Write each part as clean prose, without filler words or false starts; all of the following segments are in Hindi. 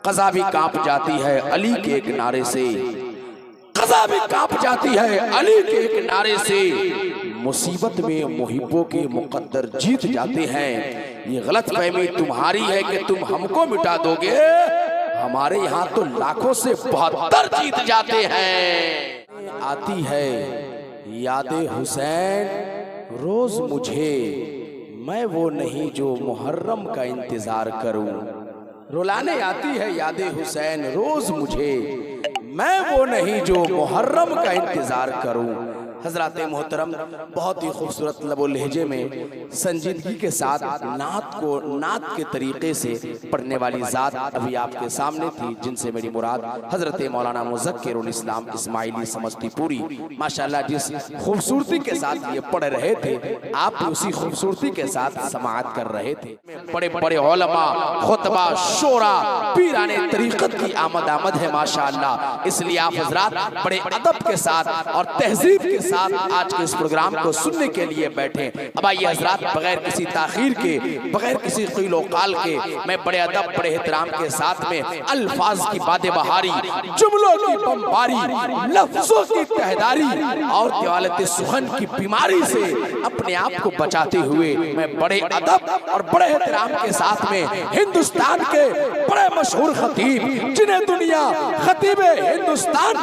क़ज़ा भी कांप जाती है अली के एक नारे से, क़ज़ा भी कांप जाती है अली के एक नारे से। मुसीबत में मुहिब्बों के मुक़द्दर जीत जाते हैं। ये गलत फहमी तुम्हारी है कि तुम हमको मिटा दोगे, हमारे यहाँ तो लाखों से 72 जीत जाते हैं। आती है यादे हुसैन रोज मुझे, मैं वो नहीं जो मुहर्रम का इंतजार करूं। रुलाने आती है यादे हुसैन रोज मुझे, मैं वो नहीं जो मुहर्रम का इंतजार करूं। हजरात मोहतरम, बहुत ही खूबसूरत लबो लहजे में संजीदगी के साथ नात को नात के तरीके से पढ़ने वाली ज़ात अभी आपके सामने थी, जिनसे मेरी मुराद हजरत मौलाना मुज़क्किरुल इस्लाम इस्माइली समस्तीपुरी माशाअल्लाह जिस खूबसूरती के साथ ये पढ़ रहे थे, आप उसी खूबसूरती के साथ समाअत कर रहे थे। बड़े बड़े उलमा, खुतबा, शोरा, पीराने तरीक़त की आमद है माशाअल्लाह। इसलिए आप हजरात बड़े अदब के साथ और तहजीब के साथ आज के इस प्रोग्राम को सुनने के लिए बैठे। अब आइए हजरात, बगैर किसी ताखीर के, बगैर किसी क़ीलो क़ाल के, मैं बड़े अदब बड़े एहतराम के साथ में अल्फाज की बादे बहारी, जुमलों की बमबारी, लफ्जों की तहदारी और दवालत सुखन की बीमारी से अपने आप को बचाते हुए मैं बड़े अदब और बड़े एहतराम के साथ में हिंदुस्तान के बड़े मशहूर खतीब, जिन्हें दुनिया खतीब हिंदुस्तान,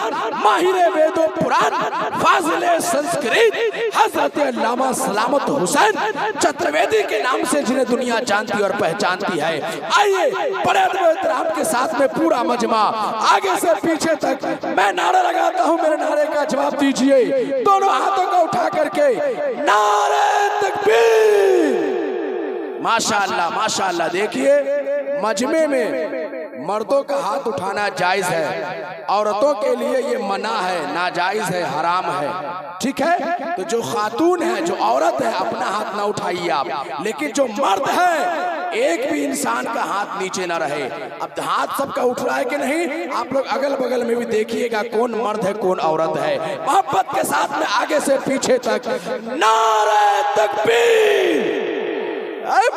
माहिर वेदो पुराण, फाजिले संस्कृत हजरत अल्लामा सलामत हुसैन चतुर्वेदी के नाम से जिन्हें दुनिया जानती और पहचानती है। आइए बड़े एहतराम के साथ में पूरा मजमा आगे से पीछे तक मैं नारा लगाता हूं, मेरे नारे का जवाब दीजिए दोनों हाथों को उठा करके, नारे तकबीर। माशाअल्लाह माशाअल्लाह। देखिए, मजमे में मर्दों का हाथ उठाना जायज है, औरतों के लिए ये मना है, नाजायज है, हराम है, ठीक है। तो जो खातून है, जो औरत है, अपना हाथ ना उठाइए आप, लेकिन जो मर्द है एक भी इंसान का हाथ नीचे ना रहे। अब हाथ सबका उठ रहा है कि नहीं, आप लोग अगल बगल में भी देखिएगा कौन मर्द है कौन औरत है। मोहब्बत के साथ में आगे से पीछे तक नारे तकबीर।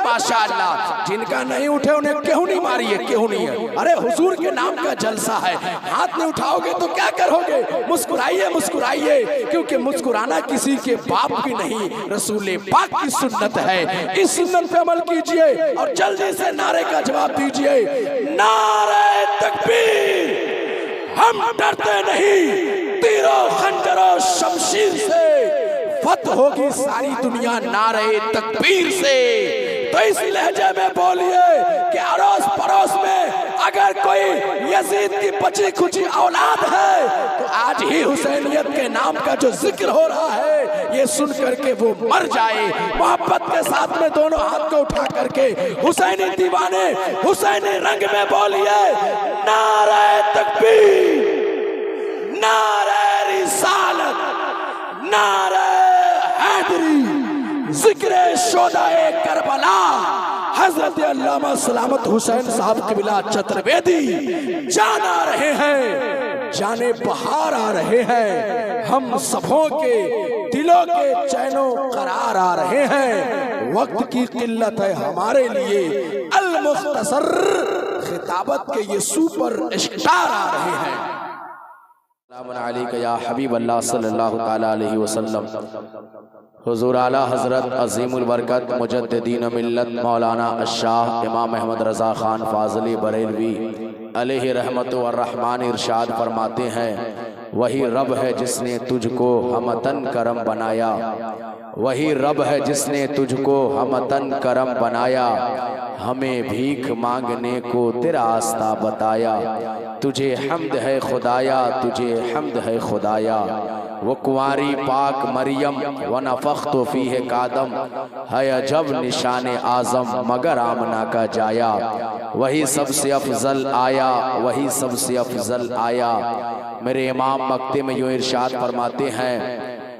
माशाअल्लाह, जिनका नहीं उठे उन्हें क्यों नहीं मारिए, क्यों नहीं है? अरे हुजूर के नाम का जलसा है, हाथ नहीं उठाओगे तो क्या करोगे? मुस्कुराइए मुस्कुराइए, क्योंकि मुस्कुराना किसी के बाप की नहीं, रसूल पाक की सुन्नत है। इस सुन्नत पे अमल कीजिए और जल्दी से नारे का जवाब दीजिए, नारे तकबीर। हम डरते नहीं, तीरों खंजरों शमशीर से फत होगी सारी दुनिया नारे तकबीर से। तो इस लहजे में बोलिए कि अड़ोस पड़ोस में अगर कोई यजीद की बची खुची औलाद है तो आज ही हुसैनियत के नाम का जो जिक्र हो रहा है ये सुन करके वो मर जाए। मोहब्बत के साथ में दोनों हाथ को उठा करके हुसैनी दीवाने हुसैनी रंग में बोलिए, नारे तकबीर, नारे रिसालत, नारे जिक्रे शोदाए करबला, हजरत अल्लामा सलामत हुसैन साहब क़िबला चतुर्वेदी जान आ रहे हैं, जाने बहार आ रहे हैं, हम सबों के दिलों के चैनो करार आ रहे हैं। वक्त की किल्लत है हमारे लिए, अल मुख्तसर खिताबत के ये सुपर स्टार आ रहे हैं। या हबीब अल्लाह सल्लल्लाहु ताला अलैहि वसल्लम। हुजूर आला हज़रत अज़ीमुल बरकत मुजद्दिदीन मिल्लत मौलाना अशाह इमाम अहमद रज़ा ख़ान फ़ाज़ली बरेलवी अलैहि रहमत व रहमान इरशाद फरमाते हैं, वही रब है जिसने तुझको हमतन करम बनाया, वही रब है जिसने तुझको हमतन करम बनाया, हमें भीख मांगने को तेरा आस्था बताया, तुझे हम्द है खुदाया, तुझे हम्द है खुदाया। वो कुंवारी पाक मरियम व नफ़ख्तु फ़ीह कादम, है अजब निशान आज़म मगर आमना का जाया, वही सबसे अफजल आया, वही सबसे अफजल आया। मेरे इमाम मक्ते में यूँ इरशाद फरमाते हैं,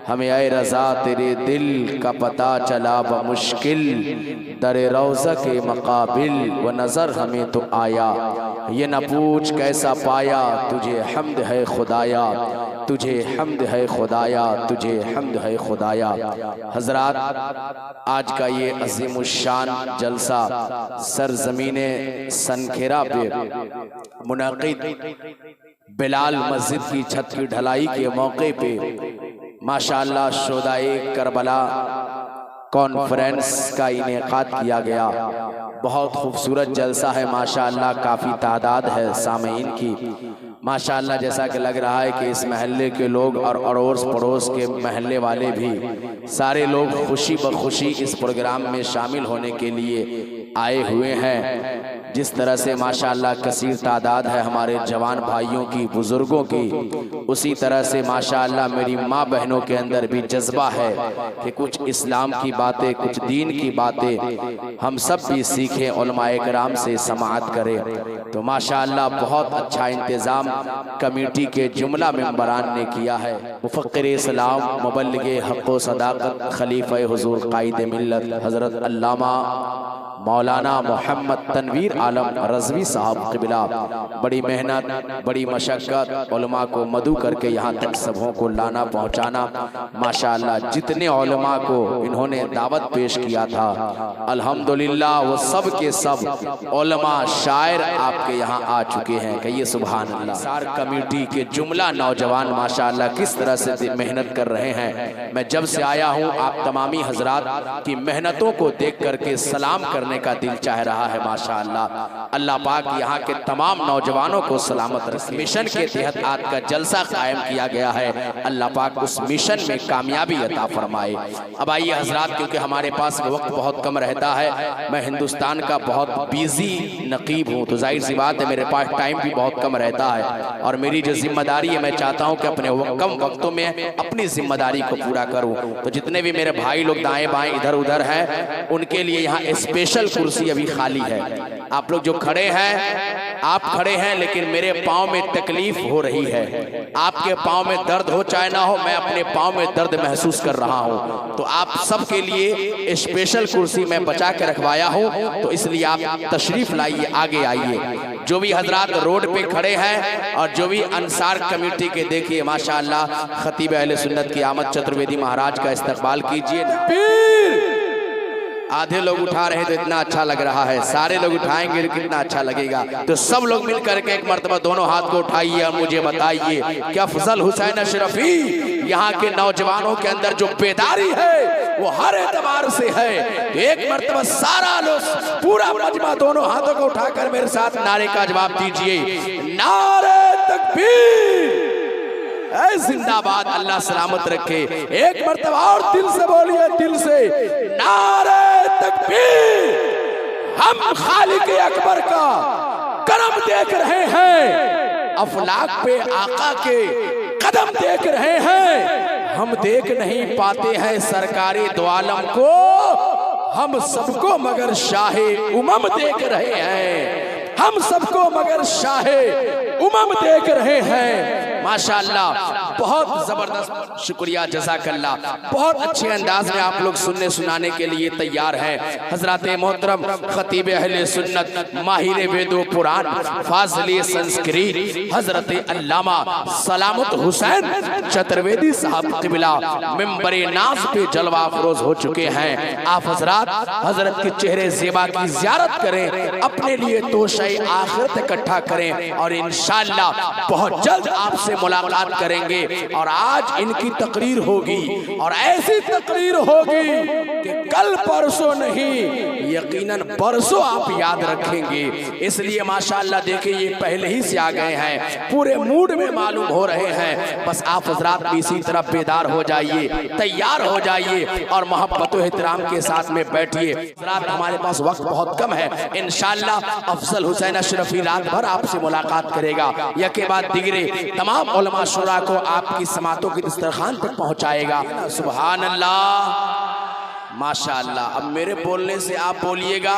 हमें ऐ रज़ा तेरे दिल का पता चला बमुश्किल, दरे रौज़ा के मकाबिल व नज़र हमें तो आया, ये न पूछ कैसा पाया, तुझे हम्द है खुदाया, तुझे हम्द है खुदाया, तुझे हम्द है खुदाया। हजरात, आज का ये अज़ीमुश्शान जलसा सरज़मीने सनखेरा पे मुनाकिद बिलाल मस्जिद की छत की ढलाई के मौके पे माशाअल्लाह शोदाए करबला कॉन्फ्रेंस का इनेकाद किया गया। बहुत खूबसूरत जलसा है माशाअल्लाह, काफ़ी तादाद है सामीन की माशाअल्लाह। जैसा कि लग रहा है कि इस महल्ले के लोग और अड़ोस पड़ोस के महल्ले वाले भी सारे लोग खुशी बखुशी इस प्रोग्राम में शामिल होने के लिए आए हुए हैं। जिस तरह से माशाअल्लाह कसीर तादाद है हमारे जवान भाइयों की, बुजुर्गों की, उसी तरह से माशाअल्लाह मेरी माँ बहनों के अंदर भी जज्बा है कि कुछ इस्लाम की बातें, कुछ दीन की बातें हम सब भी सीखें, उलमाए किराम से समाअत करें। तो माशाअल्लाह बहुत अच्छा इंतज़ाम कमेटी के जुमला मेंबरान ने किया है। मुफ़क्किर इस्लाम, मुबल्लिगे हक़ व सदाक़त, खलीफ़े हुज़ूर क़ाइद मिल्लत हज़रत अल्लामा मौलाना मोहम्मद तनवीर आलम रज़वी साहब क़िबला बड़ी मेहनत, बड़ी मशक्क़त उलमा को मदू करके यहाँ तक सबों को लाना पहुँचाना माशाअल्लाह। जितने उलमा को इन्होंने दावत पेश किया था अल्हम्दुलिल्लाह वो सब के सब उलमा शायर आपके यहाँ आ चुके हैं। कहिए सुभान अल्लाह। सार कमेटी के जुमला नौजवान माशाअल्लाह किस तरह से मेहनत कर रहे हैं। मैं जब से आया हूँ आप तमामी हजरात की मेहनतों को देख करके सलाम करने का दिल चाह रहा है माशाअल्लाह। अल्लाह पाक यहाँ के तमाम नौजवानों को सलामत रखे। मिशन के तहत आज का जलसा कायम किया गया है, अल्लाह पाक उस मिशन में कामयाबी अता फरमाए। अब आइए हजरात, क्योंकि हमारे पास वक्त बहुत कम रहता है, मैं हिंदुस्तान का बहुत बिजी नकीब हूँ, तो जाहिर सी बात है मेरे पास टाइम भी बहुत कम रहता है और मेरी जो जिम्मेदारी है मैं चाहता हूँ कि अपने कम वक्तों में अपनी जिम्मेदारी को पूरा करूँ। तो जितने भी मेरे भाई लोग दाएं बाएं इधर उधर हैं उनके लिए यहाँ स्पेशल कुर्सी अभी खाली है। आप लोग जो खड़े हैं, आप खड़े हैं लेकिन मेरे पाँव में तकलीफ हो रही है। आपके पाँव में दर्द हो चाहे ना हो, मैं अपने पाँव में दर्द महसूस कर रहा हूँ। तो आप सबके लिए स्पेशल कुर्सी मैं बचा के रखवाया हूँ, तो इसलिए आप तशरीफ लाइए, आगे आइए। जो भी हजरात रोड पे खड़े हैं और जो भी अंसार कमेटी के, देखिए माशाअल्लाह खतीब अहले सुन्नत की आमद चतुर्वेदी महाराज का इस्तकबाल कीजिए। आधे लोग उठा रहे तो इतना अच्छा लग रहा है, सारे लोग उठाएंगे तो कितना अच्छा लगेगा। तो सब लोग मिल करके एक मर्तबा दोनों हाथ को उठाइए और मुझे बताइए क्या अफजल हुसैन अशरफी यहाँ के नौजवानों के अंदर जो बेदारी है वो हर एतबार से है। तो एक मर्तबा सारा लोग, पूरा मजमा दोनों हाथों को उठाकर मेरे साथ नारे का जवाब दीजिए, नारे तकबीर, जिंदाबाद, अल्लाह सलामत रखे। एक मर्तबा और दिल से बोलिए, दिल से, नारे तकबीर। हम खालिक अकबर का करम देख रहे हैं, अफलाक पे आका के कदम देख रहे हैं। हम देख नहीं पाते हैं सरकारी दो आलम को, हम सबको मगर शाहे उमम देख रहे हैं, हम सबको मगर शाहे उमम देख रहे हैं। माशाअल्लाह बहुत जबरदस्त, शुक्रिया, जज़ाकल्लाह। बहुत अच्छे अंदाज में आप लोग सुनने सुनाने के लिए तैयार हैं। हजरत मोहतरम खतीब अहले सुन्नत, माहिर वेदो पुराण, फाज़िले संस्कृत हजरत अल्लामा सलामत हुसैन चतुर्वेदी साहब क़िबला मिंबरे नाज़ पे जलवा अफरोज हो चुके हैं। आप हजरात हजरत के चेहरे ज़ेबा की ज़ियारत करें, अपने लिए तोशे आखिरत इकट्ठा करें और इंशाअल्लाह बहुत जल्द आपसे मुलाकात करेंगे। और आज इनकी तकरीर होगी और ऐसी तकरीर होगी कि कल परसों नहीं यकीनन परसों आप याद रखेंगे। इसलिए माशाअल्लाह देखिए ये पहले ही से आ गए हैं, पूरे मूड में मालूम हो रहे हैं। बस आप हजरात भी इसी तरह बेदार हो जाइए, तैयार हो जाइए और मोहब्बत व एहतराम के साथ में बैठिए। हजरात हमारे पास वक्त बहुत कम है, इंशाअल्लाह अफजल हुसैन अशरफी रात भर आपसे मुलाकात करेगा, या के बाद दिगरे तमाम उलमा शुरा को आपकी समातों की दस्तरखान तक पहुंचाएगा। सुभान अल्लाह, माशाअल्लाह। अब मेरे बोलने से आप बोलिएगा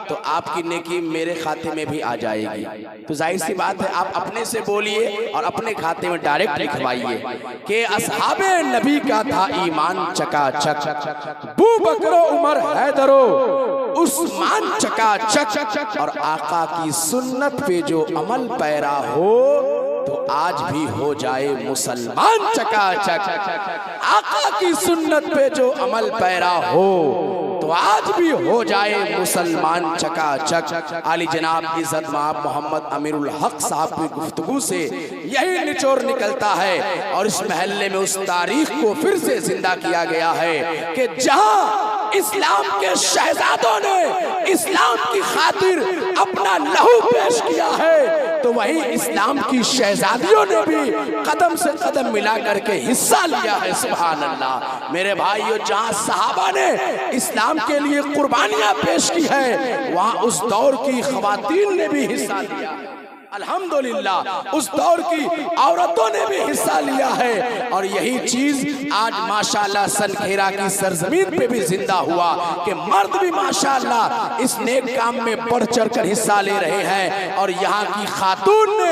तो आपकी नेकी मेरे खाते में भी आ जाएगी। तो जाहिर सी बात है आप अपने से बोलिए और अपने खाते में डायरेक्ट लिखवाइए कि असहाबे नबी का था ईमान चकाचक, बू बकरो उमर हैदरो उस्मान चकाचक, और आका की सुन्नत पे जो अमल पैरा हो तो आज भी हो जाए मुसलमान चकाचक। आका की सुन्नत पे जो अमल पैरा हो तो आज भी हो जाए मुसलमान चकाचक। आली जनाब इज़्ज़त माब मोहम्मद अमीरुल हक साहब की गुफ्तगू से यही निचोड़ निकलता है और इस महल्ले में उस तारीख को फिर से जिंदा किया गया है कि जहां इस्लाम के शहजादों ने इस्लाम की खातिर अपना लहू पेश किया है, तो वही इस्लाम की शहजादियों ने भी कदम से कदम मिला करके हिस्सा लिया है। सुभान अल्लाह। मेरे भाइयों, जहां सहाबा ने इस्लाम के लिए कुर्बानियां पेश की है, वहां उस दौर की खवातीन ने भी हिस्सा लिया। अल्हम्दुलिल्लाह, उस दौर की औरतों ने भी हिस्सा लिया है। और यही चीज आज माशाअल्लाह सनखेरा की सरजमीन पे भी जिंदा हुआ कि मर्द भी माशाअल्लाह इस नेक काम में बढ़ चढ़ कर हिस्सा ले रहे हैं। और यहाँ की खातून ने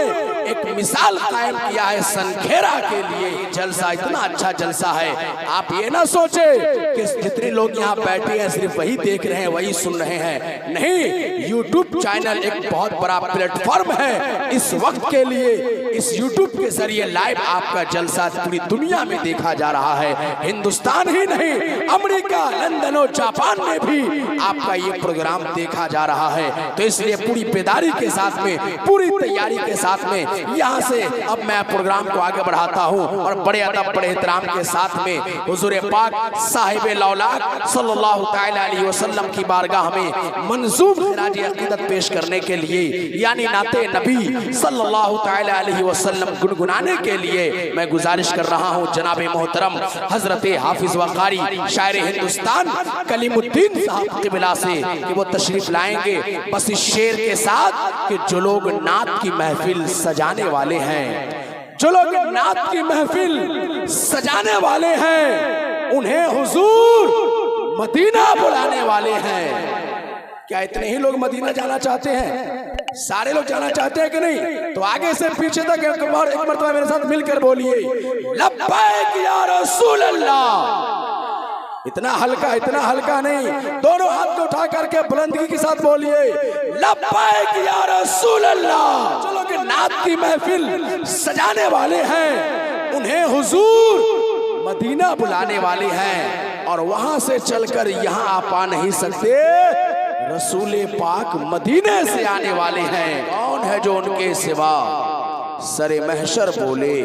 एक मिसाल कायम किया है सनखेरा के लिए। जलसा इतना अच्छा जलसा है, आप ये ना सोचे कि जितने लोग यहाँ बैठे हैं सिर्फ वही देख रहे हैं, वही सुन रहे हैं। नहीं, यूट्यूब चैनल एक बहुत बड़ा प्लेटफॉर्म है इस वक्त के लिए। इस यूट्यूब के जरिए लाइव आपका जलसा पूरी दुनिया में देखा जा रहा है। हिंदुस्तान ही नहीं, अमेरिका, लंदन और जापान में भी आपका ये प्रोग्राम देखा जा रहा है। तो इसलिए पूरी बेदारी के साथ में, पूरी तैयारी के साथ में यहाँ से अब मैं प्रोग्राम को आगे बढ़ाता हूँ और बड़े अदब बड़े एहतराम के साथ में हुजूर पाक साहिब लौलाक सल्लल्लाहु तआला अलैहि वसल्लम की बारगाह में मंजूम खिराज अकीदत पेश करने के लिए, यानी नाते नबी सल्लल्लाहु तआला अलैहि वसल्लम गुनगुनाने के लिए मैं गुजारिश कर रहा हूँ जनाब मोहतरम हजरत हाफिज व कारी शायर हिंदुस्तान कलीमुद्दीन साहब क़िबला से कि वो तशरीफ लाएंगे बस इस शेर के साथ कि जो लोग नात की महफिल सजाने वाले हैं, जो लोग नात की महफिल सजाने वाले हैं, उन्हें हुजूर मदीना बुलाने वाले हैं। क्या इतने ही लोग मदीना जाना चाहते हैं? सारे लोग जाना चाहते हैं कि नहीं? तो आगे से पीछे तक एक मरतबा मेरे साथ मिलकर बोलिए, लब्बैक या रसूल अल्लाह। इतना हल्का नहीं, दोनों हाथ को उठा करके बुलंदी के साथ बोलिए, लब्बैक या रसूल अल्लाह। चलो कि नात की महफिल सजाने वाले हैं, उन्हें हुजूर मदीना बुलाने वाले हैं और वहां से चलकर यहाँ आ पा नहीं सकते। रसूल पाक मदीने से आने वाले हैं। कौन है जो उनके सिवा सरे महशर बोले,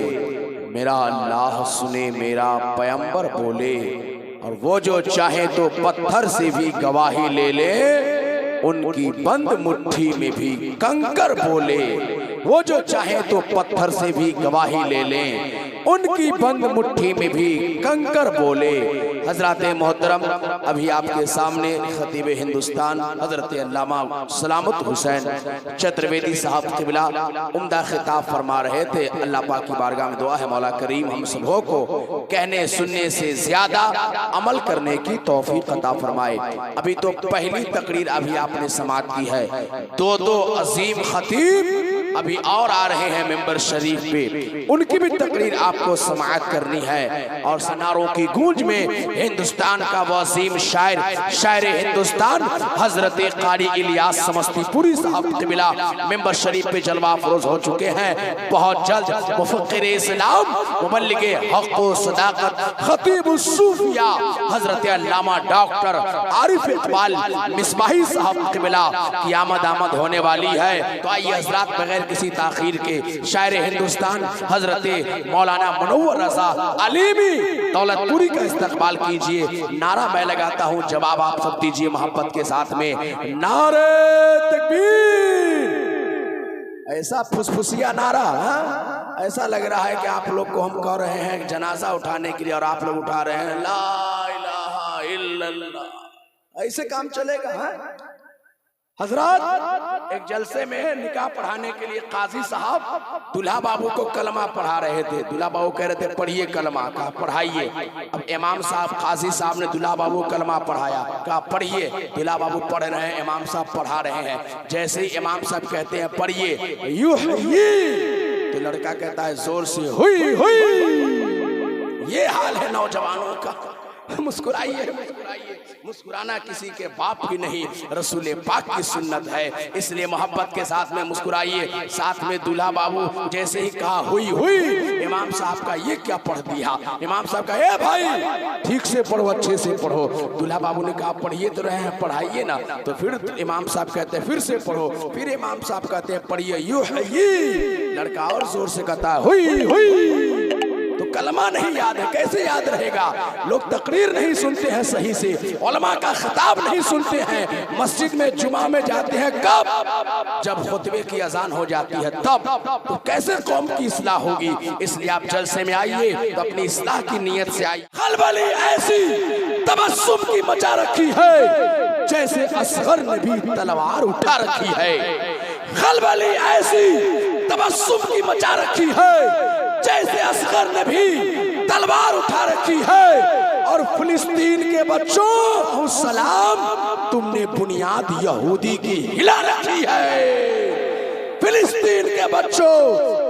मेरा अल्लाह सुने मेरा पैगंबर बोले। और वो जो चाहे तो पत्थर से भी गवाही ले ले, उनकी बंद मुट्ठी में भी कंकर बोले। वो जो चाहे तो पत्थर से भी गवाही ले लें, उनकी बंद मुट्ठी में भी कंकर बोले। हजरत मोहतरम अभी आपके सामने खतीब हिंदुस्तान हजरत अल्लामा सलामत हुसैन चतुर्वेदी साहब क़िबला उम्दा खिताब फरमा रहे थे। अल्लाह पाक की बारगाह में दुआ है मौला करीम हम सबों को कहने सुनने से ज्यादा अमल करने की तौफीक अता फरमाए। अभी तो पहली तकरीर अभी आपने समाअत की है, दो अजीम खतीब अभी और आ रहे हैं मेंबर शरीफ पे, उनकी भी तकरीर आपको समाअत करनी है। और सनारों की गूंज में हिंदुस्तान का वो अजीम शायर हिंदुस्तान हजरत कारी इलियास समस्तीपुरी साहब क़िबला मेंबर शरीफ पे जलवा अफरोज हो चुके हैं। बहुत जल्द मुफक्किर इस्लाम मुबल्लिग हक़ व सदाकत खतीब उस्सूफिया हजरत अल्लामा डॉक्टर आरिफ इकबाल मिसबाही साहब क़िबला की आमद होने वाली है। तो आइए हजरात बगैर किसी ताखीर के शायर हिंदुस्तान हजरत मौलाना मुनव्वर रज़ा अलीमी दौलतपुरी का इस्तकबाल कीजिए। नारा मैं लगाता हूँ, जवाब आप सब दीजिए मोहब्बत के साथ में, नारे तकबीर। ऐसा फुसफुसिया नारा, ऐसा लग रहा है कि आप लोग को हम कह रहे हैं जनाजा उठाने के लिए और आप लोग उठा रहे हैं ला इलाहा इल्लल्लाह। ऐसे काम चलेगा? है हजरत एक जलसे में निकाह पढ़ाने के लिए काजी साहब दुल्हा बाबू को कलमा पढ़ा रहे थे। दुल्हा बाबू कह रहे थे पढ़िए कलमा, कहा पढ़ाइए। अब इमाम साहब काजी साहब ने दुल्हा बाबू को कलमा पढ़ाया, कहा पढ़िए। दुल्हा बाबू पढ़ रहे हैं, इमाम साहब पढ़ा रहे हैं। जैसे ही इमाम साहब कहते हैं पढ़िए युह्यी, तो लड़का कहता है जोर से हुई हुई। ये हाल है नौजवानों का। मुस्कुराइए मुस्कुराइए। मुस्कुराना किसी के बाप की नहीं, रसूल पाक की सुन्नत है। इसलिए मोहब्बत के साथ में मुस्कुराइए। साथ में दूल्हा बाबू जैसे ही कहा हुई हुई, इमाम साहब का ये क्या पढ़ दिया। इमाम साहब का ए भाई ठीक से पढ़ो, अच्छे से पढ़ो। दूल्हा बाबू ने कहा पढ़िए तो रहे हैं, पढ़ाइए ना। तो फिर इमाम साहब कहते हैं फिर से पढ़ो। फिर इमाम साहब कहते हैं पढ़िए यू है ये। लड़का और जोर से कहता है हुई हुई। तो कलमा नहीं याद है, कैसे याद रहेगा। लोग तकरीर नहीं सुनते हैं सही से, उलमा का खिताब नहीं सुनते हैं। मस्जिद में जुमा में जाते हैं कब, जब खुतबे की अजान हो जाती है तब। तो कैसे कौम की इस्लाह होगी। इसलिए आप जलसे में आइए तो अपनी इस्लाह की नीयत से आइए। खलबली ऐसी तबस्सुम की मचा रखी है जैसे असगर ने भी तलवार उठा रखी है। खलबली ऐसी तबस्सुम की मचा रखी है जैसे असगर ने भी तलवार उठा रखी है। और फिलिस्तीन के बच्चों सलाम, तुमने बुनियाद यहूदी की हिला रखी है। फिलिस्तीन के बच्चों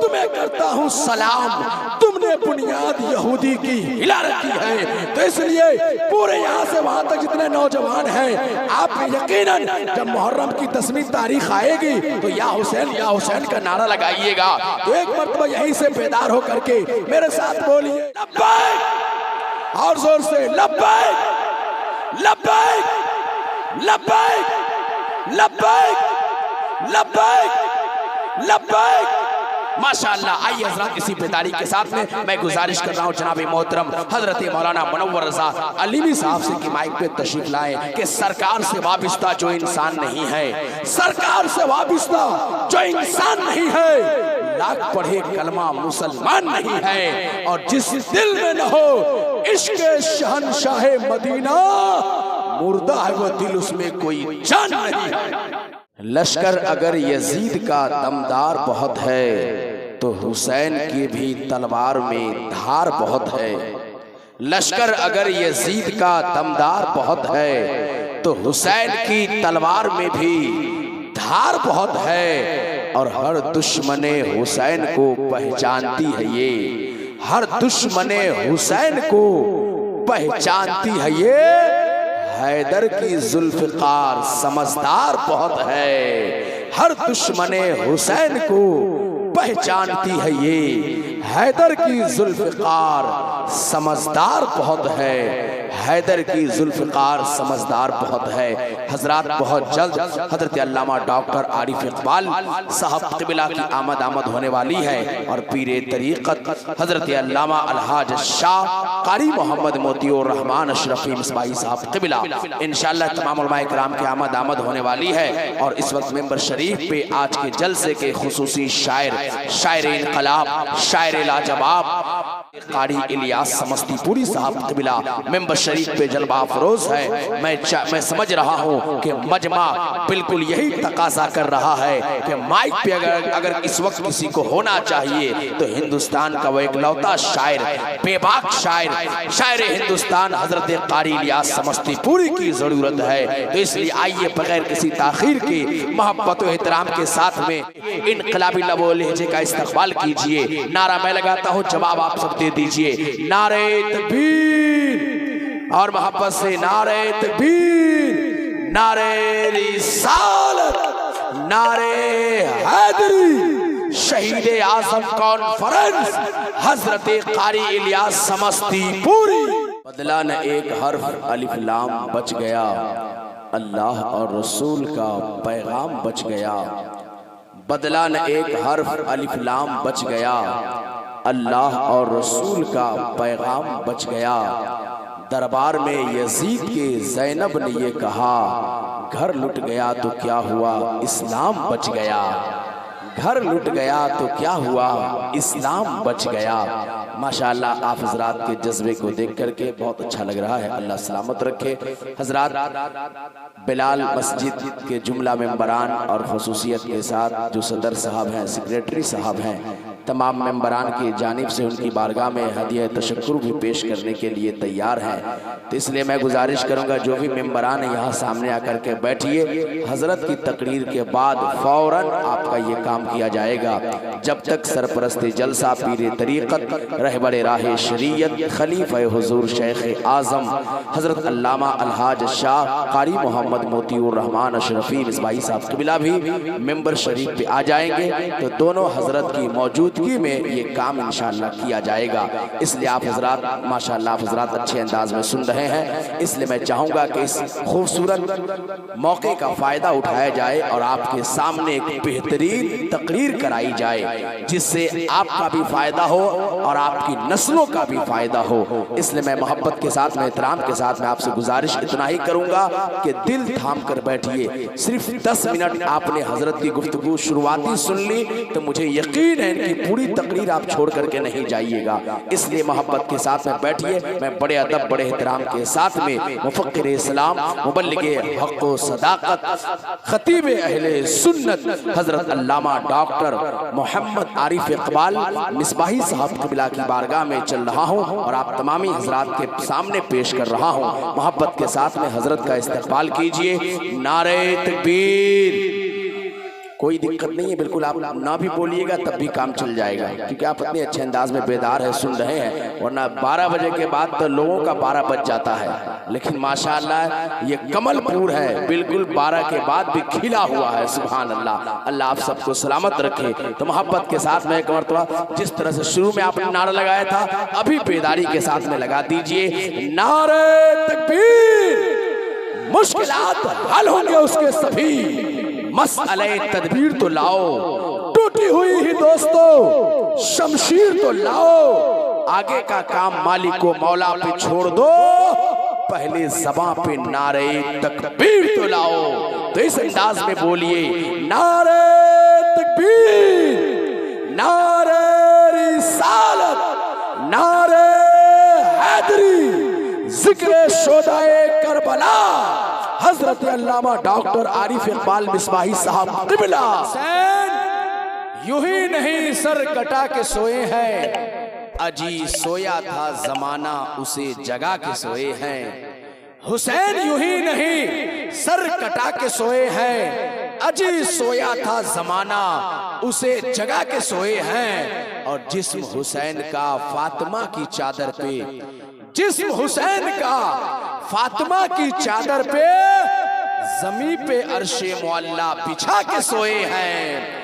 तुम्हें करता हूँ सलाम, तुमने बुनियाद यहूदी की हिला रखी है। तो इसलिए पूरे यहाँ से वहां तक जितने नौजवान हैं, आप यकीनन जब मुहर्रम की 10वीं तारीख आएगी तो या हुसैन का नारा लगाइएगा। तो एक मर्तबा यहीं से बेदार हो करके मेरे साथ बोलिए लब्बैक, और जोर से लब्बैक लब्बैक लब्बैक लब्बैक लब्बैक लब्बैक। माशाअल्लाह। आइए हजरत, इसी बेदारी के साथ में मैं गुजारिश कर रहा हूँ जनाब मोहतरम हजरत मौलाना मुनव्वर रजा अलीवी साहब से कि माइक पे तशरीफ लाएं कि सरकार से वाबिस्ता जो इंसान नहीं है, सरकार से वाबिस्ता जो इंसान नहीं है, लाख पढ़े कलमा मुसलमान नहीं है। और जिस दिल में न हो इश्क शहनशाह मदीना, मुर्दा है वो दिल, उसमें कोई जान नहीं है। लश्कर अगर यजीद का दमदार बहुत है तो हुसैन की भी तलवार में धार बहुत है। लश्कर अगर यजीद का दमदार बहुत है तो हुसैन की तलवार में भी धार बहुत है। और हर दुश्मने हुसैन को पहचानती है ये, हर दुश्मने हुसैन को पहचानती है ये। हैदर की जुल्फ़िकार समझदार बहुत है, हर दुश्मने हुसैन को पहचानती है ये। हैदर की जुल्फ़िकार समझदार बहुत है, हैदर की जुल्फ़िकार समझदार बहुत है। हजरात, बहुत जल्द हजरत अल्लामा डॉक्टर आरिफ इकबाल साहब क़िबला की आमद होने वाली है। और पीरे तरीक़त हजरत अल्लामा अलहाज शाह कारी मोहम्मद मोतियुर रहमान अशरफी मिसबाही साहब क़िबला इंशाअल्लाह तमाम उलमाए किराम की आमद होने वाली है। और इस वक्त मेंबर शरीफ पे आज के जलसे के खुसूसी शायर इनकलाब, शायर लाजवाब कारी इलियास समस्तीपुरी साहब क़िबला मेंबर शरीफ पे जलवा अफरोज है। मैं समझ रहा हूँ कि मजमा बिल्कुल यही तकाजा कर रहा है कि माइक पे अगर इस वक्त किसी को होना चाहिए तो हिंदुस्तान का वो इकलौता शायर, बेबाक शायर हिंदुस्तान हजरत कारी इलियास समस्तीपुरी की जरूरत है। तो इसलिए आइए बगैर किसी ताखीर के मोहब्बत और एहतराम के साथ में इनकलाबी लबो लहजे का इस्तकबाल कीजिए। नारा मैं लगाता हूँ, जवाब आप सब दे दीजिए। नारे तकबीर, और मोहब्बत से नारे तकबीर, नारे रिसालत, नारे हैदरी, शहीद आजम कॉन्फ्रेंस हजरत कारी इलियास समस्तीपुरी। बदला न एक हर्फ अलिफ लाम बच गया, अल्लाह और रसूल का पैगाम बच गया। बदला न एक हर्फ अलिफ लाम बच गया, अल्लाह और रसूल का पैगाम बच गया। दरबार में यजीद के ज़ैनब ने ये कहा, घर लुट गया तो क्या हुआ, इस्लाम बच गया। घर लुट गया तो क्या हुआ, इस्लाम बच गया। माशाअल्लाह, आप हजरात के जज्बे को देख करके बहुत अच्छा लग रहा है। अल्लाह सलामत रखे। हजरात, बिलाल मस्जिद के जुमला मेंबरान और खसूसियत के साथ जो सदर साहब हैं, सेक्रेटरी साहब हैं, तमाम मेंबरान की जानिब से उनकी बारगाह में हदिया तशक्कुर भी पेश करने के लिए तैयार हैं। तो इसलिए मैं गुजारिश करूंगा जो भी मेंबरान है यहाँ सामने आकर के बैठिए। हजरत की तकरीर के बाद फौरन आपका ये काम किया जाएगा। जब तक सरपरस्त जलसा पीर तरीक़त रहबर राह शरीयत खलीफा हुजूर शेख आज़म हजरत अल्लामा अलहाज शाह कारी मोहम्मद मोतीउर रहमान अशरफी मिसबाही साहब कबिला भी मेंबर शरीफ पे आ जाएंगे, तो दोनों हजरत की मौजूदगी में ये काम इंशाअल्लाह किया जाएगा। इसलिए आप हजरात माशाअल्लाह आप हजरात अच्छे अंदाज में सुन रहे हैं, इसलिए मैं चाहूँगा कि इस खूबसूरत मौके का फ़ायदा उठाया जाए और आपके सामने एक बेहतरीन तकरीर कराई जाए जिससे आपका भी फ़ायदा हो और आपकी नस्लों का भी फ़ायदा हो। इसलिए मैं मोहब्बत के साथ में एहतराम के साथ में आपसे गुजारिश इतना ही करूँगा कि दिल थाम कर बैठिए। सिर्फ 10 मिनट आपने हजरत की गुफ्तगू शुरुआती सुन ली तो मुझे यकीन है इनकी पूरी तकरीर आप छोड़ करके नहीं जाइएगा। इसलिए मोहब्बत के साथ में बैठिए। मैं बड़े अदब बड़े एहतराम के साथ में मुफक्किर इस्लाम मुबल्लिगे हक़ व सदाकत खतीब अहले सुन्नत हजरत अल्लामा डॉक्टर मोहम्मद आरिफ इकबाल मिसबाही साहब क़िबला की बारगाह में चल रहा हूँ और आप तमामी हजरात के सामने पेश कर रहा हूँ। मोहब्बत के साथ में हजरत का इस्तकबाल कीजिए। नारे तकबीर। कोई दिक्कत नहीं है, बिल्कुल आप ना भी बोलिएगा तब भी काम चल जाएगा, क्योंकि आप इतने अच्छे अंदाज में बेदार है सुन रहे हैं। वरना 12 बजे के बाद तो लोगों का 12 बज जाता है, लेकिन माशाअल्लाह ये कमलपुर है, बिल्कुल 12 के बाद भी खिला हुआ है। सुभान अल्लाह। अल्लाह आप सबको सलामत रखे। तो मोहब्बत के साथ में एक मरतबा जिस तरह से शुरू में आपने नारा लगाया था अभी बेदारी के साथ में लगा दीजिए। नारे तकबीर। मुश्किलात हल होंगे उसके सभी, मसले तदबीर तो लाओ, टूटी हुई ही दोस्तों शमशीर तो लाओ, आगे का काम मालिक को मौला पे छोड़ दो, पहले ज़बां पे नारे तकबीर तो लाओ। तो इस अंदाज में बोलिए नारे तकबीर, नारे रिसालत, नारे हैदरी, जिक्र शोदाए करबला हजरत अल्लामा डॉक्टर आरिफ इकबाल मिसबाही साहब क़िबला। यूं ही नहीं सर कटा के सोए हैं, अजी सोया था जमाना उसे जगा के सोए हैं। हुसैन यूं ही नहीं सर कटा के सोए हैं, अजी सोया था जमाना उसे जगा के सोए हैं। और जिस्म हुसैन का फातिमा की चादर पे, जिस्म हुसैन का फातिमा की चादर पे, जमी पे अर्शे मुअल्ला बिछा के सोए हैं।